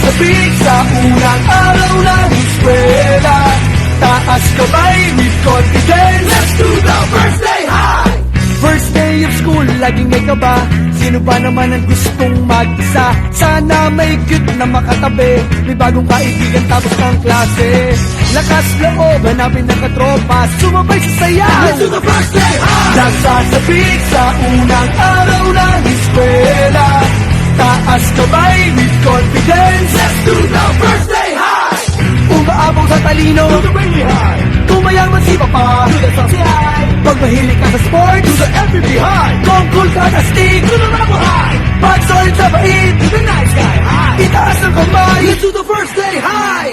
Nagsasabik sa unang araw ng eskwela, taas kamay with confidence. Let's do the first day high! First day of school, laging may kaba. Sino ba naman ang gustong mag-isa? Sana may cute na makatabi, may bagong kaibigan tapos ng klase. Lakas loob, hanapin ng katropa, sumabay sa sayaw. Let's do the first day high! Nagsasabik sa unang araw ng eskwela, taas kamay with confidence. Let's do the first day high! Umaabang sa talino, do the rainy high. Tumayaman si Papa, do the saucy high. Pag mahilig ka sa sports, do the MVP high. Kung cool ka na stick, do the rebel high. Pag solid sa bait, do the nice guy high. Itaas ang kamay, let's do the first day high!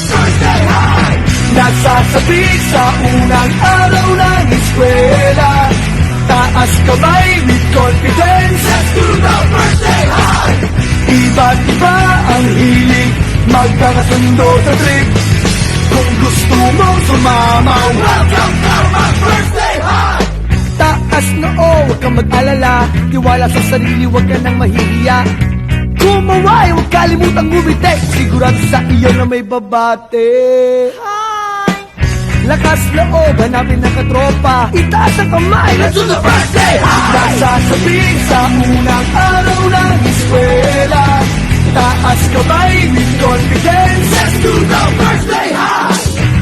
First day high! Nagsasabik sa unang araw ng eskwela, taas kamay with confidence. Let's do the first day high! Iba't iba ang hilig, magkakasundo sa trip. Kung gusto mong sumama, welcome to my first day high! Taas noo, huwag kang mag-alala, tiwala sa sarili, huwag ka nang mahihiya. Kumaway, huwag kalimutang ngumiti, sigurado sa iyo na may babate. Lakas loob, hanapin ng katropa, itaas ang kamay, let's do the first day high! Nagsasabik sa unang araw ng eskwela, taas kamay with confidence. Let's do the first day high!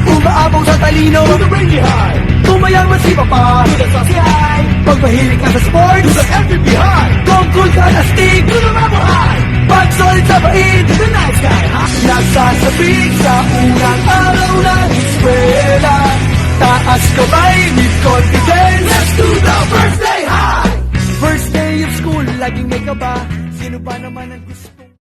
Umaabang sa talino, do the rainy high. Tumayaman si Papa, do the saucy high. Pag mahilig ka sa sports, do the MVP high. Kung cool ka na stick, do the rebel high. Pag solid sa bait, do the nice guy high. Nagsasabik sa unang araw ng eskwela, taas kamay with confidence. Let's do the first day high! First day of school, laging may kaba. Sino ba naman ang gusto?